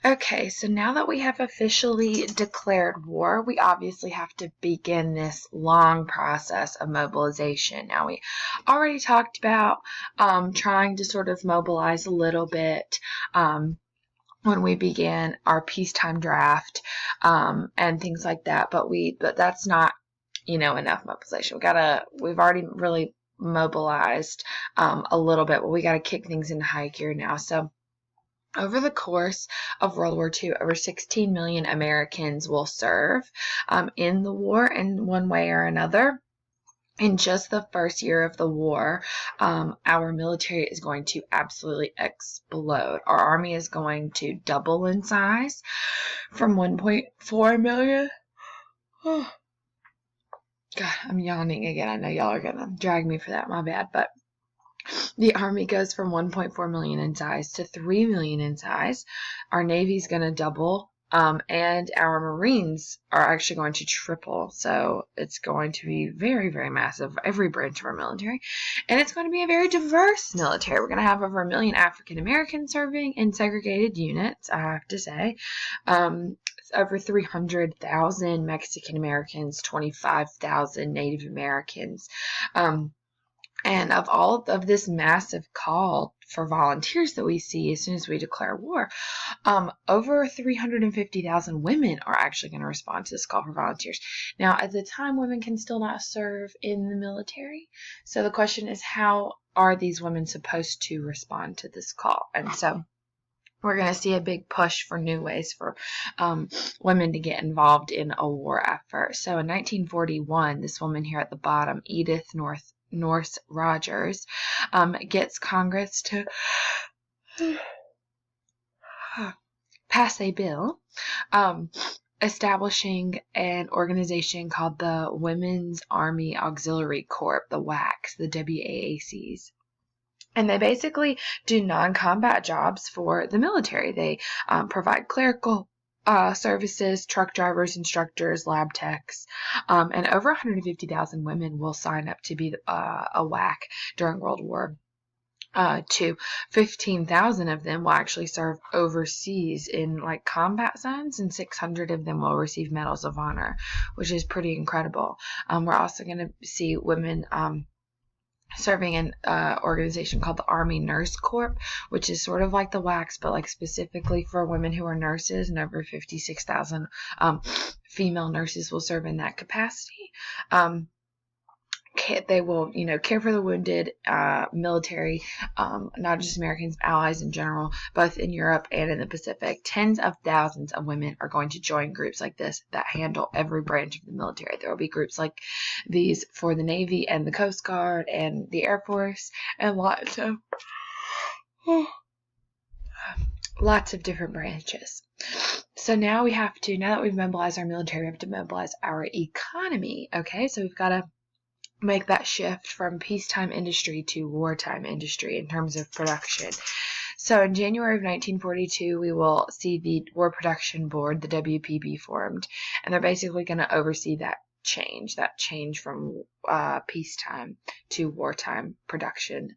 Okay, so now that we have officially declared war, we obviously have to begin this long process of mobilization. Now, we already talked about trying to sort of mobilize a little bit when we began our peacetime draft and things like that, but that's not, enough mobilization. We've already really mobilized a little bit, but we got to kick things into high gear now. So over the course of World War II, over 16 million Americans will serve in the war in one way or another. In just the first year of the war, our military is going to absolutely explode. Our army is going to double in size from 1.4 million. Oh, God, I'm yawning again. I know y'all are going to drag me for that. My bad. But the Army goes from 1.4 million in size to 3 million in size. Our Navy's going to double, and our Marines are actually going to triple. So it's going to be very, very massive, every branch of our military. And it's going to be a very diverse military. We're going to have over 1 million African Americans serving in segregated units, I have to say. Over 300,000 Mexican Americans, 25,000 Native Americans. And of all of this massive call for volunteers that we see as soon as we declare war, over 350,000 women are actually going to respond to this call for volunteers. Now, at the time, women can still not serve in the military. So the question is, how are these women supposed to respond to this call? And so we're going to see a big push for new ways for women to get involved in a war effort. So in 1941, this woman here at the bottom, Edith Norse Rogers, gets Congress to pass a bill establishing an organization called the Women's Army Auxiliary Corps, the WACs, the WAACs. And they basically do non-combat jobs for the military. They provide clerical services, truck drivers, instructors, lab techs, and over 150,000 women will sign up to be a WAC during World War II. 15,000 of them will actually serve overseas in like combat zones, and 600 of them will receive medals of honor, which is pretty incredible. We're also going to see women serving in an organization called the Army Nurse Corps, which is sort of like the WACs, but like specifically for women who are nurses, and over 56,000 female nurses will serve in that capacity. They will, care for the wounded military, not just Americans, allies in general, both in Europe and in the Pacific. Tens of thousands of women are going to join groups like this that handle every branch of the military. There will be groups like these for the Navy and the Coast Guard and the Air Force, and lots of different branches. So now that we've mobilized our military, we have to mobilize our economy. Okay, so we've got to make that shift from peacetime industry to wartime industry in terms of production. So in January of 1942, we will see the War Production Board, the WPB, formed, and they're basically going to oversee that change from peacetime to wartime production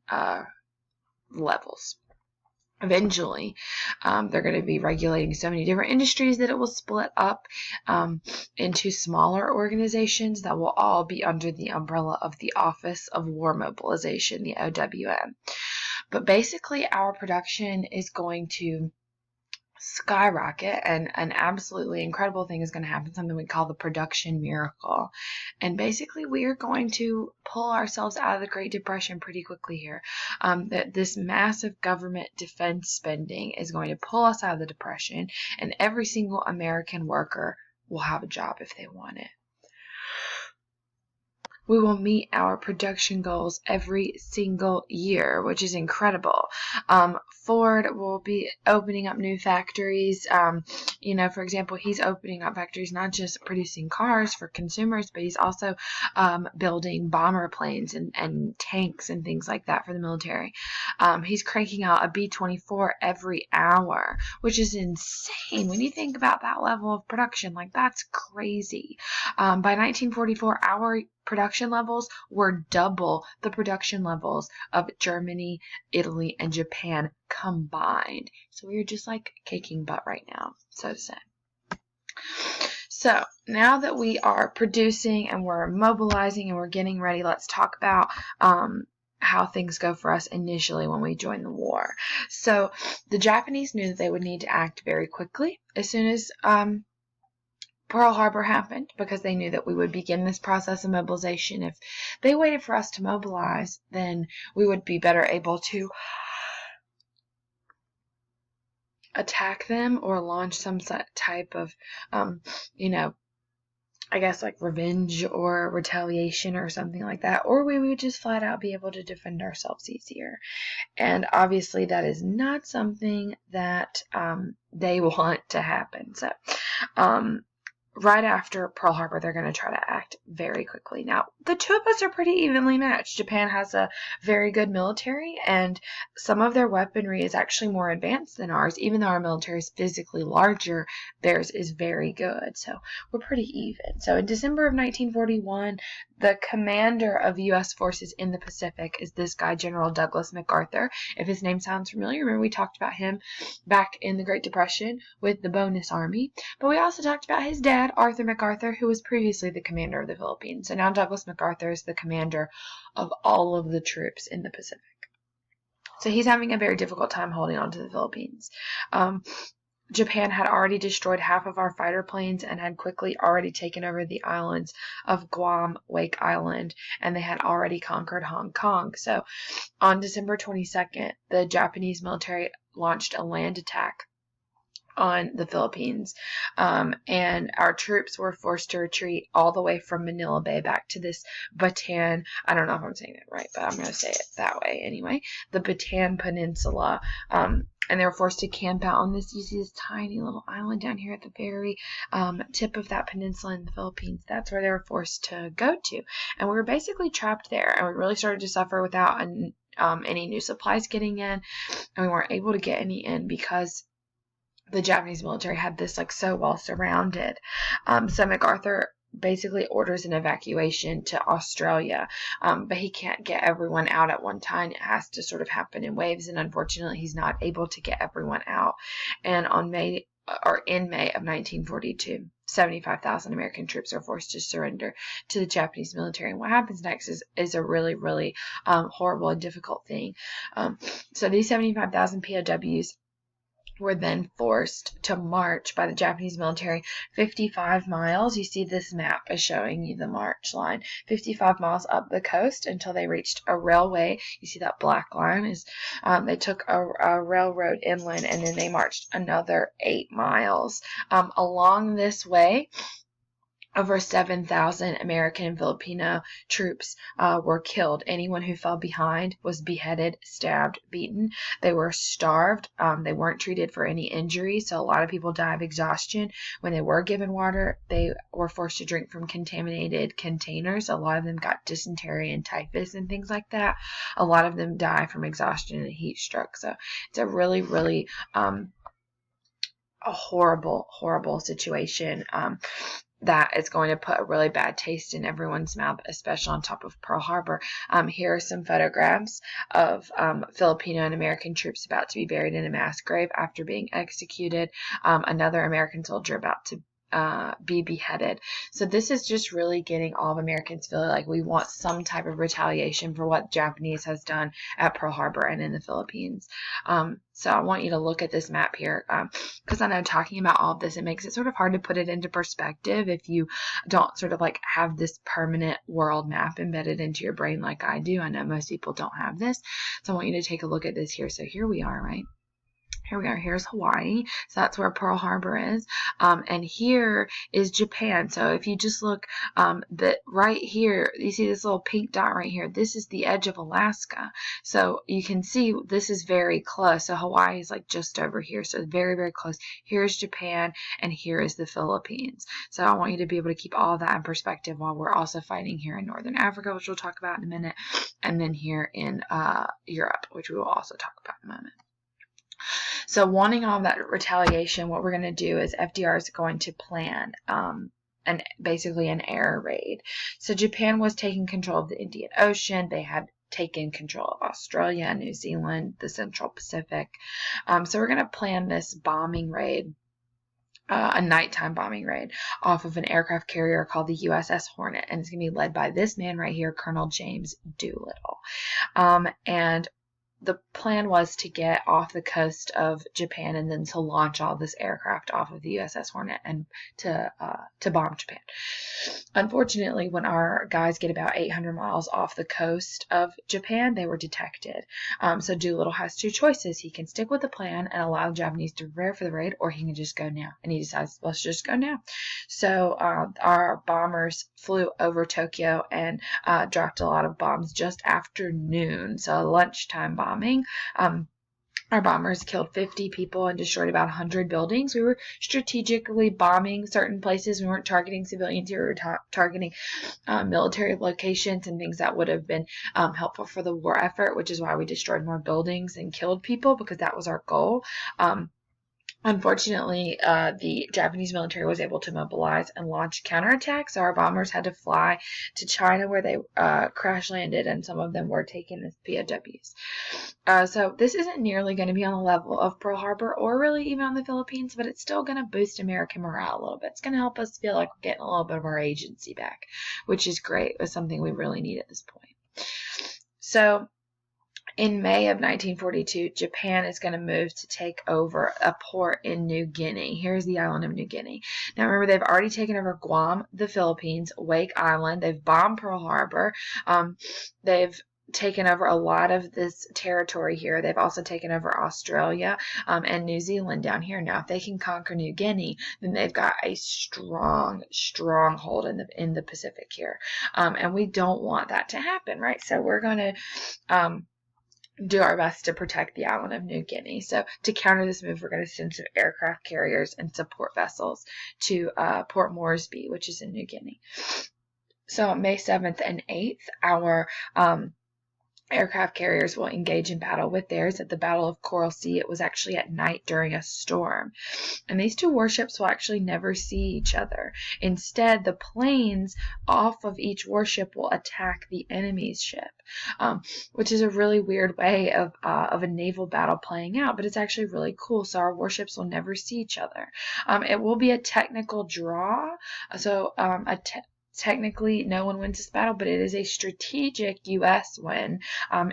levels. Eventually, they're going to be regulating so many different industries that it will split up into smaller organizations that will all be under the umbrella of the Office of War Mobilization, the OWM. But basically, our production is going to skyrocket, and an absolutely incredible thing is going to happen, something we call the production miracle. And basically, we are going to pull ourselves out of the Great Depression pretty quickly here. That this massive government defense spending is going to pull us out of the Depression, and every single American worker will have a job if they want it. We will meet our production goals every single year, which is incredible. Ford will be opening up new factories. For example, he's opening up factories not just producing cars for consumers, but he's also building bomber planes and tanks and things like that for the military. He's cranking out a B-24 every hour, which is insane when you think about that level of production. Like, that's crazy. By 1944, our production levels were double the production levels of Germany, Italy, and Japan combined. So we're just like kicking butt right now, so to say. So now that we are producing and we're mobilizing and we're getting ready, let's talk about how things go for us initially when we join the war. So the Japanese knew that they would need to act very quickly as soon as Pearl Harbor happened, because they knew that we would begin this process of mobilization. If they waited for us to mobilize, then we would be better able to attack them or launch some type of, I guess like revenge or retaliation or something like that, or we would just flat out be able to defend ourselves easier. And obviously that is not something that they want to happen. So right after Pearl Harbor, they're going to try to act very quickly. Now, the two of us are pretty evenly matched. Japan has a very good military, and some of their weaponry is actually more advanced than ours. Even though our military is physically larger, theirs is very good. So we're pretty even. So in December of 1941, the commander of U.S. forces in the Pacific is this guy, General Douglas MacArthur. If his name sounds familiar, remember we talked about him back in the Great Depression with the Bonus Army. But we also talked about his dad, Arthur MacArthur, who was previously the commander of the Philippines. So now Douglas MacArthur is the commander of all of the troops in the Pacific. So he's having a very difficult time holding on to the Philippines. Japan had already destroyed half of our fighter planes and had quickly already taken over the islands of Guam, Wake Island, and they had already conquered Hong Kong. So on December 22nd, the Japanese military launched a land attack on the Philippines, and our troops were forced to retreat all the way from Manila Bay back to this Bataan. I don't know if I'm saying it right, but I'm going to say it that way anyway. The Bataan Peninsula, and they were forced to camp out on this. You see this tiny little island down here at the very tip of that peninsula in the Philippines. That's where they were forced to go to, and we were basically trapped there, and we really started to suffer without any new supplies getting in, and we weren't able to get any in because the Japanese military had this like so well surrounded. So MacArthur basically orders an evacuation to Australia, but he can't get everyone out at one time. It has to sort of happen in waves, and unfortunately he's not able to get everyone out. And in May of 1942, 75,000 American troops are forced to surrender to the Japanese military. And what happens next is a really, really horrible and difficult thing. So these 75,000 POWs were then forced to march by the Japanese military 55 miles. You see this map is showing you the march line, 55 miles up the coast until they reached a railway. You see that black line is they took a railroad inland, and then they marched another 8 miles. Along this way, over 7,000 American and Filipino troops were killed. Anyone who fell behind was beheaded, stabbed, beaten. They were starved. They weren't treated for any injury, so a lot of people died of exhaustion. When they were given water, they were forced to drink from contaminated containers. A lot of them got dysentery and typhus and things like that. A lot of them die from exhaustion and heat stroke. So it's a really, really a horrible, horrible situation. That is going to put a really bad taste in everyone's mouth, especially on top of Pearl Harbor. Here are some photographs of Filipino and American troops about to be buried in a mass grave after being executed. Another American soldier about to be beheaded. So this is just really getting all of Americans feeling like we want some type of retaliation for what Japanese has done at Pearl Harbor and in the Philippines. So I want you to look at this map here, because I know talking about all of this, it makes it sort of hard to put it into perspective if you don't sort of like have this permanent world map embedded into your brain like I do. I know most people don't have this. So I want you to take a look at this here. So here we are, right? Here we are. Here's Hawaii. So that's where Pearl Harbor is. And here is Japan. So if you just look, right here, you see this little pink dot right here. This is the edge of Alaska. So you can see this is very close. So Hawaii is like just over here. So very, very close. Here's Japan, and here is the Philippines. So I want you to be able to keep all of that in perspective while we're also fighting here in Northern Africa, which we'll talk about in a minute, and then here in Europe, which we will also talk about in a moment. So wanting all of that retaliation, what we're going to do is FDR is going to plan basically an air raid. So Japan was taking control of the Indian Ocean. They had taken control of Australia, New Zealand, the Central Pacific. So we're going to plan this bombing raid, a nighttime bombing raid off of an aircraft carrier called the USS Hornet, and it's going to be led by this man right here, Colonel James Doolittle. And the plan was to get off the coast of Japan and then to launch all this aircraft off of the USS Hornet and to bomb Japan. Unfortunately, when our guys get about 800 miles off the coast of Japan, they were detected. So Doolittle has two choices. He can stick with the plan and allow the Japanese to prepare for the raid, or he can just go now. And he decides, let's just go now. So our bombers flew over Tokyo and dropped a lot of bombs just after noon, so a lunchtime bombing. Our bombers killed 50 people and destroyed about 100 buildings. We were strategically bombing certain places. We weren't targeting civilians. We were targeting military locations and things that would have been helpful for the war effort, which is why we destroyed more buildings and killed people, because that was our goal. Unfortunately, the Japanese military was able to mobilize and launch counterattacks, so our bombers had to fly to China, where they crash landed, and some of them were taken as POWs. So this isn't nearly going to be on the level of Pearl Harbor or really even on the Philippines, but it's still going to boost American morale a little bit. It's going to help us feel like we're getting a little bit of our agency back, which is great. It's something we really need at this point. So in May of 1942, Japan is going to move to take over a port in New Guinea. Here's the island of New Guinea. Now remember, they've already taken over Guam, the Philippines, Wake Island. They've bombed Pearl Harbor. They've taken over a lot of this territory here. They've also taken over Australia and New Zealand down here. Now, if they can conquer New Guinea, then they've got a stronghold in the Pacific here. And we don't want that to happen, right? So we're going to do our best to protect the island of New Guinea. So to counter this move, we're going to send some aircraft carriers and support vessels to Port Moresby, which is in New Guinea. So on May 7th and 8th, our aircraft carriers will engage in battle with theirs at the Battle of Coral Sea. It was actually at night during a storm. And these two warships will actually never see each other. Instead, the planes off of each warship will attack the enemy's ship, which is a really weird way of a naval battle playing out, but it's actually really cool. So our warships will never see each other. It will be a technical draw. So technically, no one wins this battle, but it is a strategic U.S. win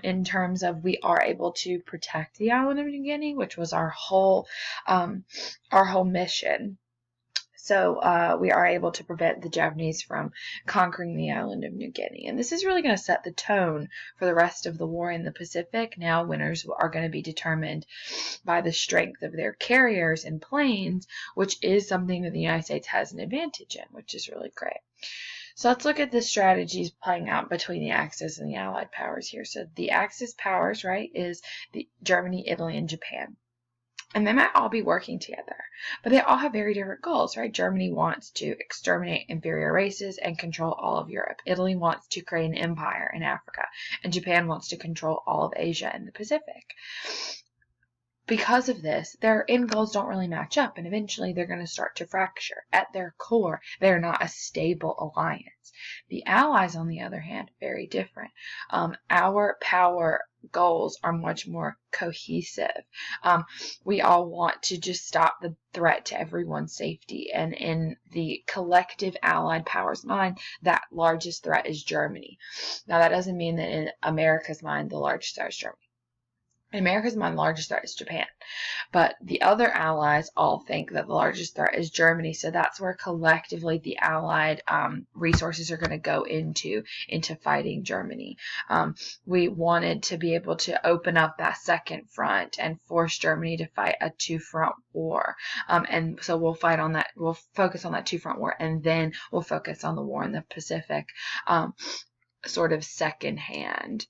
in terms of we are able to protect the island of New Guinea, which was our whole mission. So we are able to prevent the Japanese from conquering the island of New Guinea. And this is really going to set the tone for the rest of the war in the Pacific. Now winners are going to be determined by the strength of their carriers and planes, which is something that the United States has an advantage in, which is really great. So let's look at the strategies playing out between the Axis and the Allied powers here. So the Axis powers, right, is Germany, Italy, and Japan. And they might all be working together, but they all have very different goals, right? Germany wants to exterminate inferior races and control all of Europe. Italy wants to create an empire in Africa, and Japan wants to control all of Asia and the Pacific. Because of this, their end goals don't really match up, and eventually they're going to start to fracture. At their core, they're not a stable alliance. The Allies, on the other hand, very different. Our power goals are much more cohesive. We all want to just stop the threat to everyone's safety, and in the collective Allied powers' mind, that largest threat is Germany. Now, that doesn't mean that in America's mind, the largest threat is Germany. In America's mind, the largest threat is Japan. But the other allies all think that the largest threat is Germany. So that's where collectively the Allied resources are going to go into fighting Germany. We wanted to be able to open up that second front and force Germany to fight a two-front war. And so we'll fight on that. We'll focus on that two-front war, and then we'll focus on the war in the Pacific sort of second hand.